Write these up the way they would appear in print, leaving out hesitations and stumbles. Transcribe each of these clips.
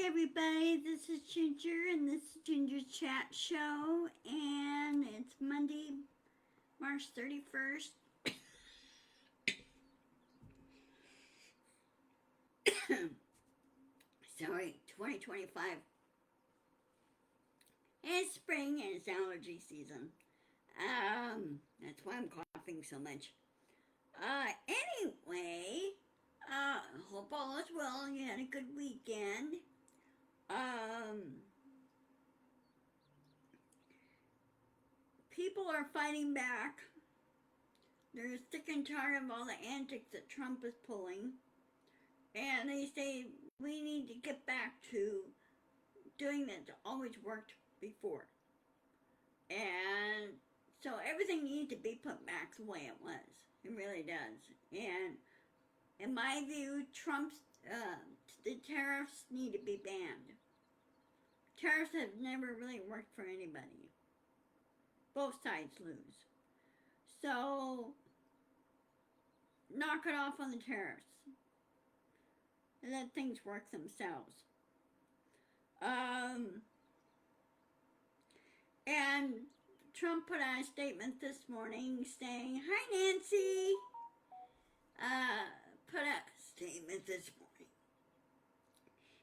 everybody, this is Ginger and this is Ginger's Chat Show, and it's Monday, March 31st. Sorry, 2025. It's spring and it's allergy season. That's why I'm coughing so much. Anyway, hope all is well. You had a good weekend. People are fighting back. They're sick and tired of all the antics that Trump is pulling. And they say we need to get back to doing that always worked before. And so everything needs to be put back the way it was. It really does. And in my view, the tariffs need to be banned. Tariffs have never really worked for anybody. Both sides lose. So, knock it off on the tariffs. And let things work themselves. And Trump put out a statement this morning saying, "Hi, Nancy." Put out a statement this morning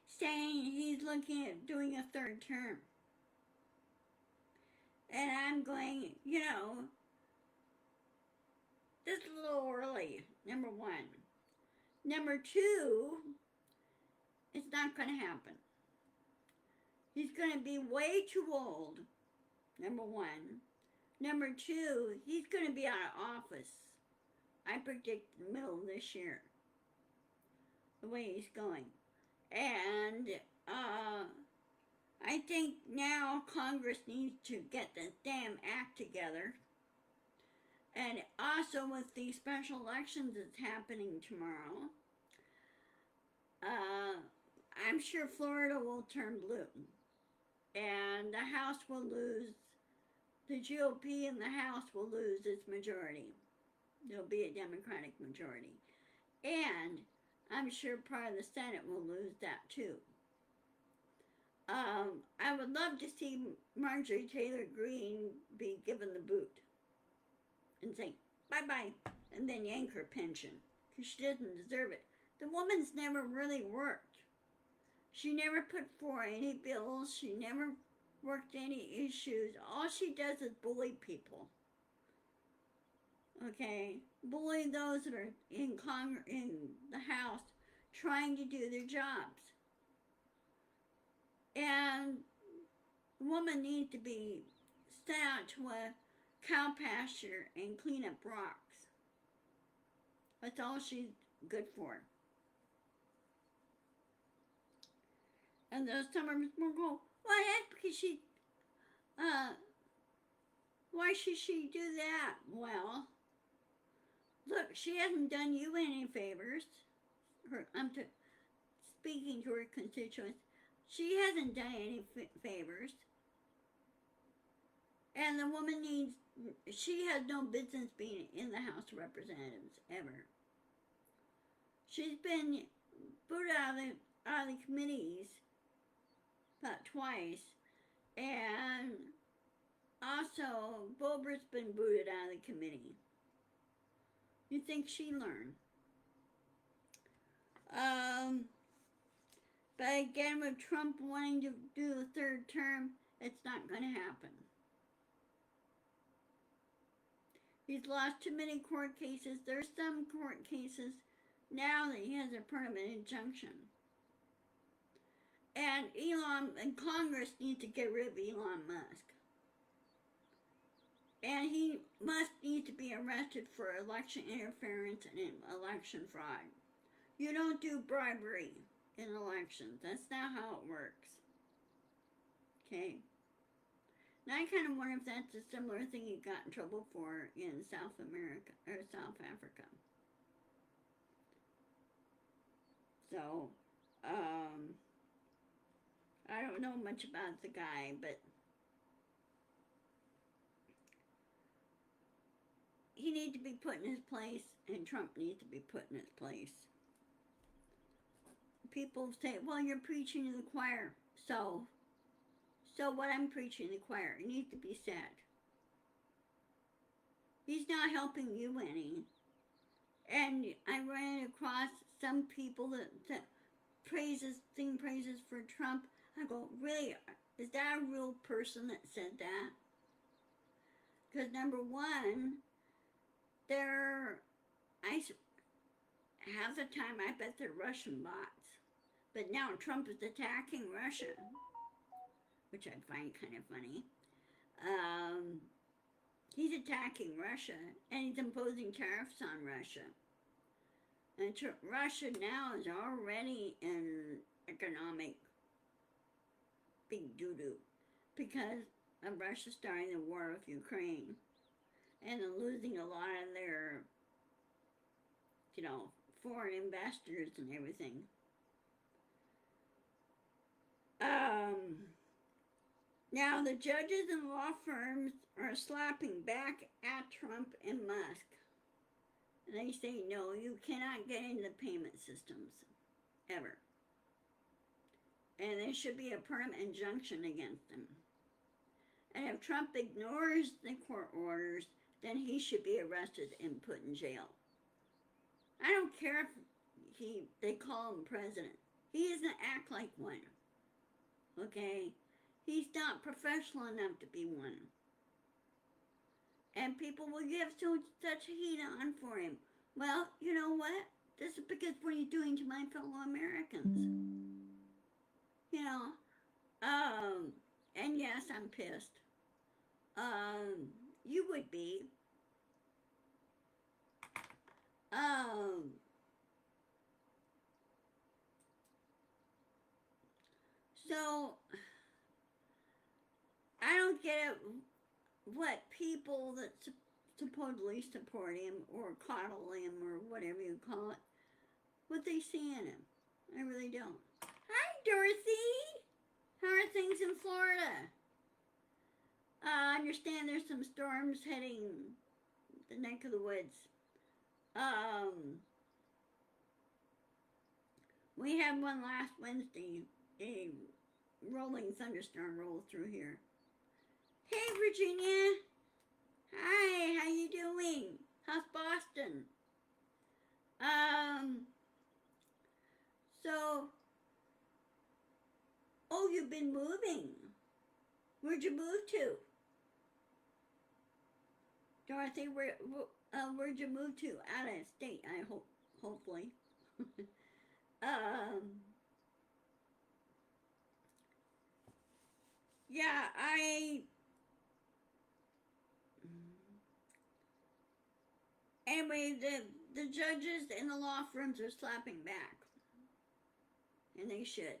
saying he's looking at doing a third term. And I'm going, this is a little early, number one. Number two, it's not going to happen. He's going to be way too old, number one. Number two, he's going to be out of office. I predict the middle of this year, the way he's going. And I think now Congress needs to get the damn act together. And also with the special elections that's happening tomorrow, I'm sure Florida will turn blue. And the House will lose, the GOP in the House will lose its majority. There'll be a Democratic majority. And I'm sure part of the Senate will lose that too. I would love to see Marjorie Taylor Greene be given the boot and say, bye-bye, and then yank her pension, because she doesn't deserve it. The woman's never really worked. She never put forward any bills. She never worked any issues. All she does is bully people. Okay? Bully those that are in the House trying to do their jobs. And the woman needs to be sent out to a cow pasture and clean up rocks. That's all she's good for. And those summers will go, well, that's because she, why should she do that? Well, look, she hasn't done you any favors. Speaking to her constituents. She hasn't done any favors. And the woman she has no business being in the House of Representatives, ever. She's been booted out of the committees about twice. And also, Boebert's been booted out of the committee. You'd think she'd learn. But again, with Trump wanting to do the third term, it's not going to happen. He's lost too many court cases. There's some court cases now that he has a permanent injunction. And Congress needs to get rid of Elon Musk. And he needs to be arrested for election interference and election fraud. You don't do bribery in elections. That's not how it works. Okay? Now I kind of wonder if that's a similar thing he got in trouble for in South America or South Africa. So, I don't know much about the guy, but he needs to be put in his place, and Trump needs to be put in his place. people say, well, you're preaching to the choir. So what I'm preaching to the choir, it needs to be said. He's not helping you any. And I ran across some people that sing praises for Trump. I go, really? Is that a real person that said that? Because number one, half the time I bet they're Russian bots. But now Trump is attacking Russia, which I find kind of funny. He's attacking Russia, and he's imposing tariffs on Russia. And Russia now is already in economic big doo-doo because of Russia starting the war with Ukraine and losing a lot of their, foreign investors and everything. Now the judges and law firms are slapping back at Trump and Musk. And they say, no, you cannot get into the payment systems, ever. And there should be a permanent injunction against them. And if Trump ignores the court orders, then he should be arrested and put in jail. I don't care if they call him president. He doesn't act like one. Okay? He's not professional enough to be one. And people will give such heat on for him. Well, you know what? This is because what he's doing to my fellow Americans. And yes, I'm pissed. You would be. So, I don't get what people that supposedly support him or coddle him or whatever you call it, what they see in him. I really don't. Hi, Dorothy. How are things in Florida? I understand there's some storms heading the neck of the woods. We had one last Wednesday. A rolling thunderstorm rolled through here. Hey, Virginia. Hi, how you doing? How's Boston? You've been moving. Where'd you move to? Dorothy, where'd you move to? Out of state, I hope, hopefully. Yeah, anyway, the judges and the law firms are slapping back. And they should.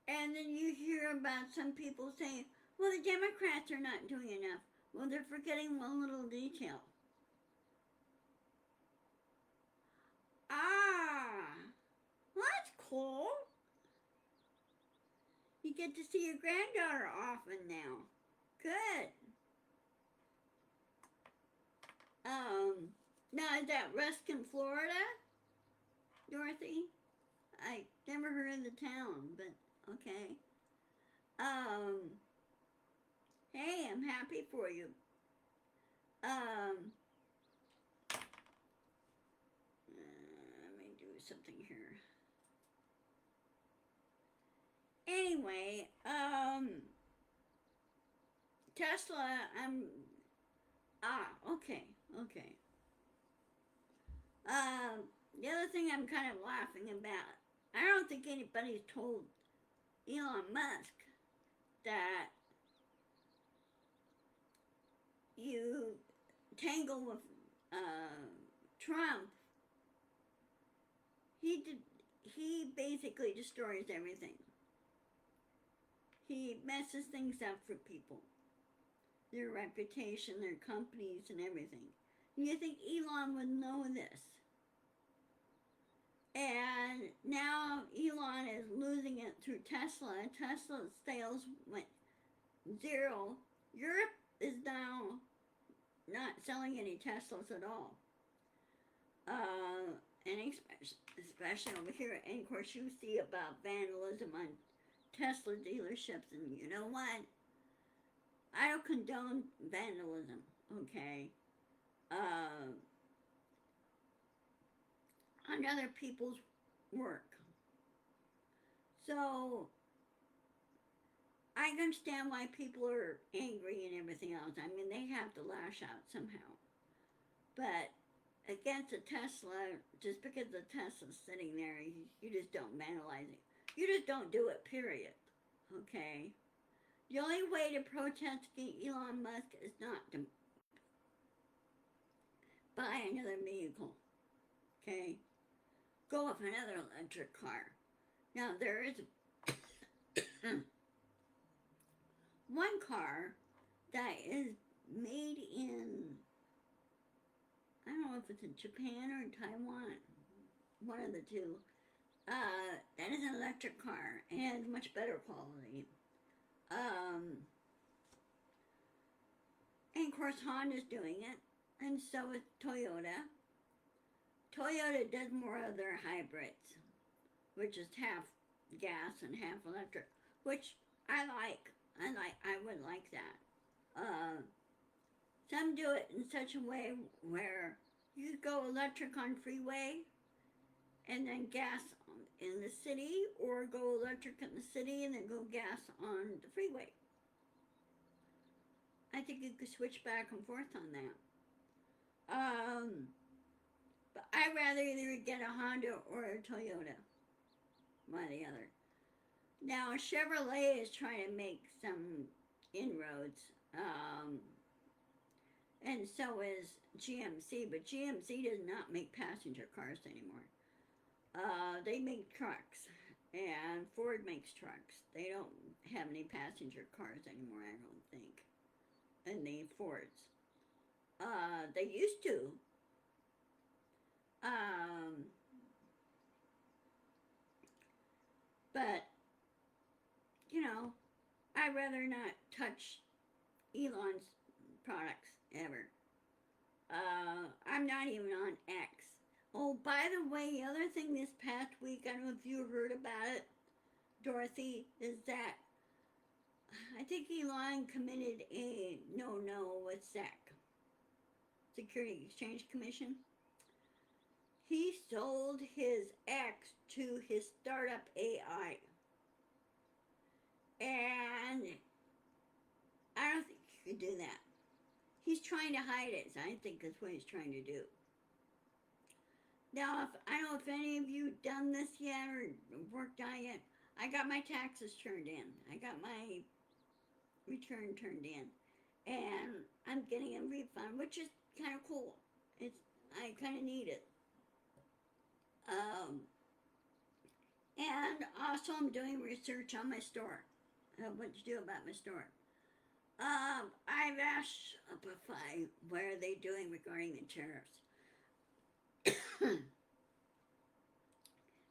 And then you hear about some people saying, well, the Democrats are not doing enough. Well, they're forgetting one little detail. Well, that's cool. You get to see your granddaughter often now. Good. Now is that Ruskin, Florida? Dorothy? I never heard of the town, but okay. Hey, I'm happy for you. Let me do something here. Anyway, Tesla, okay. The other thing I'm kind of laughing about, I don't think anybody's told Elon Musk that you tangle with Trump. He basically destroys everything. He messes things up for people. Their reputation, their companies, and everything. And you think Elon would know this. And now Elon is losing it through Tesla. Tesla's sales went zero. Europe is now not selling any Teslas at all. and especially over here, and of course you see about vandalism on Tesla dealerships, and you know what? I don't condone vandalism, okay? Uh, on other people's work. So I understand why people are angry and everything else. I mean, they have to lash out somehow. But against a Tesla, just because the Tesla's sitting there, you just don't vandalize it. You just don't do it, period. Okay? The only way to protest Elon Musk is not to buy another vehicle. Okay? Go with another electric car. Now, there is one car that is made in, I don't know if it's in Japan or in Taiwan, one of the two. That is an electric car and much better quality. And of course, Honda's doing it, and so is Toyota. Toyota does more of their hybrids, which is half gas and half electric, which I like. I would like that. Some do it in such a way where you go electric on freeway and then gas in the city, or go electric in the city and then go gas on the freeway. I think you could switch back and forth on that. But I'd rather either get a Honda or a Toyota, one or the other. Now, Chevrolet is trying to make some inroads, and so is GMC, but GMC does not make passenger cars anymore. They make trucks, and Ford makes trucks. They don't have any passenger cars anymore, I don't think, and the Fords. They used to. But, you know, I'd rather not touch Elon's products ever. I'm not even on X. Oh, by the way, the other thing this past week, I don't know if you heard about it, Dorothy, is that I think Elon committed a no with SEC, Security Exchange Commission. He sold his X to his startup AI. And I don't think you could do that. He's trying to hide it, so I think that's what he's trying to do. Now, I don't know if any of you done this yet or worked on it yet. I got my taxes turned in. I got my return turned in. And I'm getting a refund, which is kind of cool. I kind of need it. And also I'm doing research on my store. What to do about my store. I've asked Shopify what are they doing regarding the tariffs.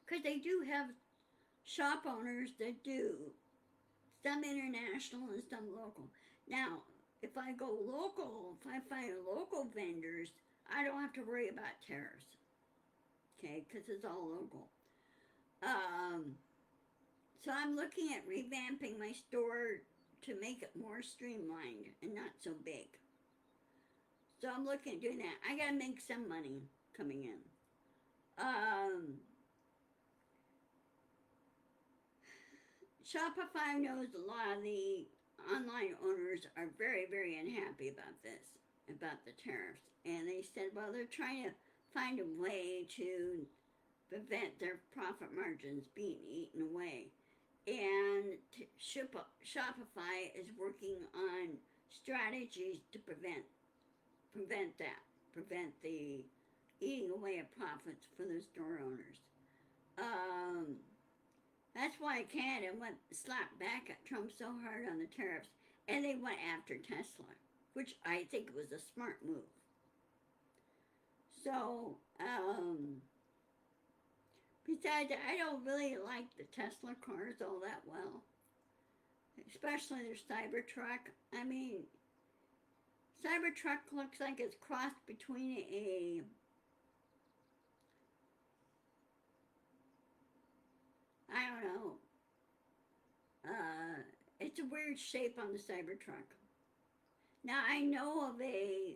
Because they do have shop owners that do some international and some local. Now, if I go local, if I find local vendors, I don't have to worry about tariffs. Okay, because it's all local. So I'm looking at revamping my store to make it more streamlined and not so big. So I'm looking at doing that. I gotta make some money coming in. Shopify knows a lot of the online owners are very, very unhappy about this, about the tariffs. And they said, well, they're trying to find a way to prevent their profit margins being eaten away. And Shopify is working on strategies to prevent the eating away of profits for the store owners. That's why Canada went slapped back at Trump so hard on the tariffs, and they went after Tesla, which I think was a smart move. So, besides, I don't really like the Tesla cars all that well, especially their Cybertruck. I mean, Cybertruck looks like it's crossed between weird shape on the Cybertruck. Now, I know of a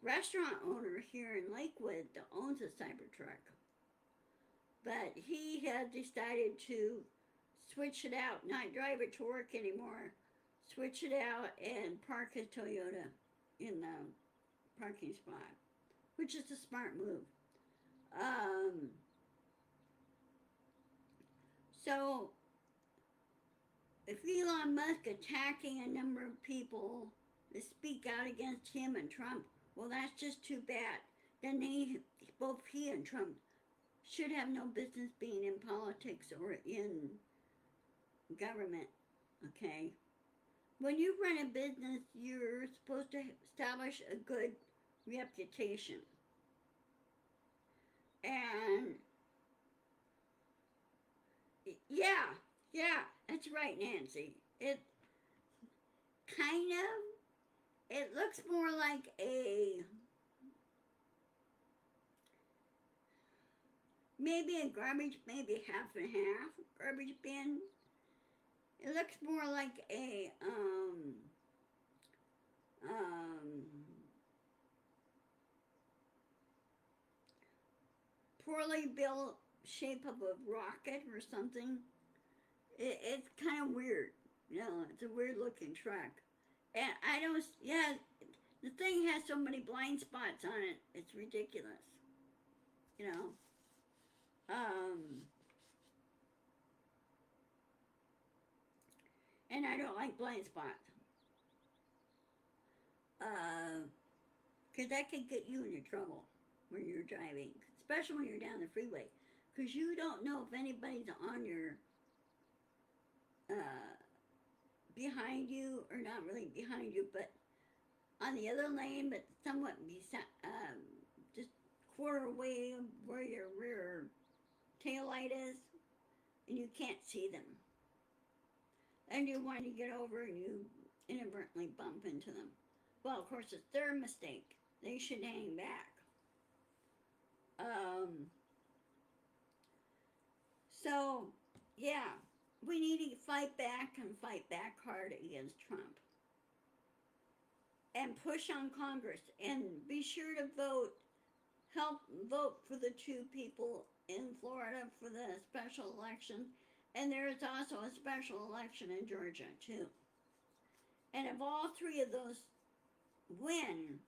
restaurant owner here in Lakewood that owns a Cybertruck, but he had decided to switch it out, not drive it to work anymore, switch it out and park his Toyota in the parking spot, which is a smart move. So, if Elon Musk attacking a number of people that speak out against him and Trump, well, that's just too bad. Then both he and Trump should have no business being in politics or in government, okay? When you run a business, you're supposed to establish a good reputation. And yeah, that's right, Nancy. It kind of, it looks more like maybe a garbage, maybe half and half garbage bin. It looks more like a, poorly built shape of a rocket or something. It's kind of weird. You know, it's a weird looking truck. And I don't, yeah, the thing has so many blind spots on it, it's ridiculous. You know? And I don't like blind spots. Because that could get you into trouble when you're driving, especially when you're down the freeway. Because you don't know if anybody's on your, behind you, or not really behind you, but on the other lane, but somewhat just quarter away where your rear tail light is, and you can't see them. And you want to get over and you inadvertently bump into them. Well, of course, it's their mistake. They should hang back. So, yeah, we need to fight back and fight back hard against Trump. And push on Congress. And be sure to help vote for the two people in Florida for the special election. And there is also a special election in Georgia, too. And if all three of those win,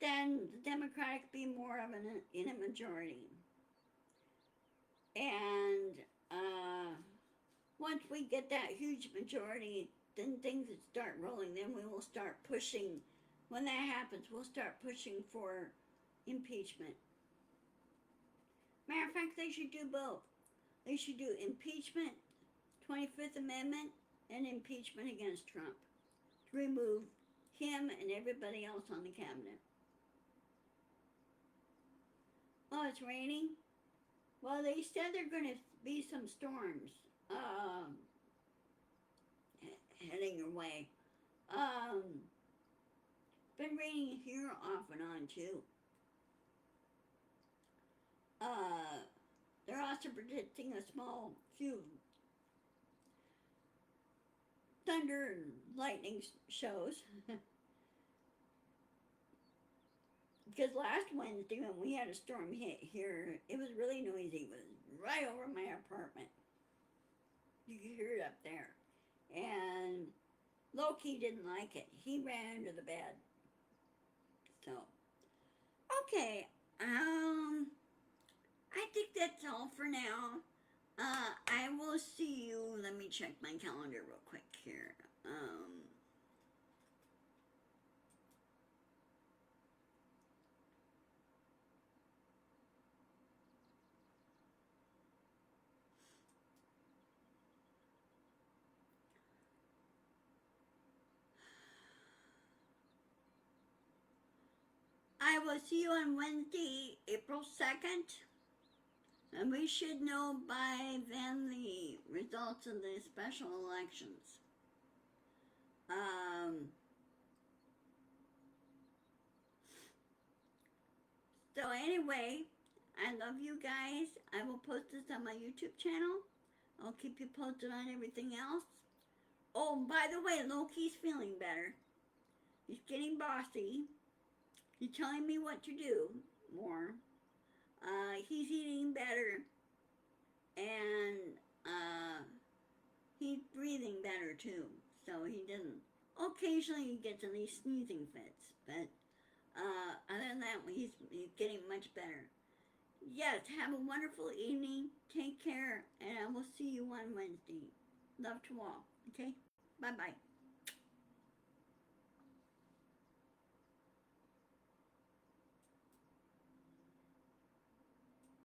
then the Democratic be more of in a majority. And once we get that huge majority, then things would start rolling. Then we will start pushing. When that happens, we'll start pushing for impeachment. Matter of fact, they should do both. They should do impeachment, 25th Amendment, and impeachment against Trump to remove him and everybody else on the cabinet. Oh, it's raining? Well, they said there are going to be some storms heading your way. Been raining here off and on, too. They're also predicting a small few thunder and lightning shows. Because last Wednesday when we had a storm hit here, it was really noisy. It was right over my apartment. You could hear it up there. And Loki didn't like it. He ran under the bed. So, okay. I think that's all for now. I will see you. Let me check my calendar real quick here. I will see you on Wednesday, April 2nd. And we should know by then the results of the special elections. So anyway, I love you guys. I will post this on my YouTube channel. I'll keep you posted on everything else. Oh, by the way, Loki's feeling better. He's getting bossy. He's telling me what to do more. He's eating better. And he's breathing better too. So he doesn't. Occasionally he gets in these sneezing fits. But other than that, he's getting much better. Yes, have a wonderful evening. Take care. And I will see you on Wednesday. Love to all. Okay? Bye bye.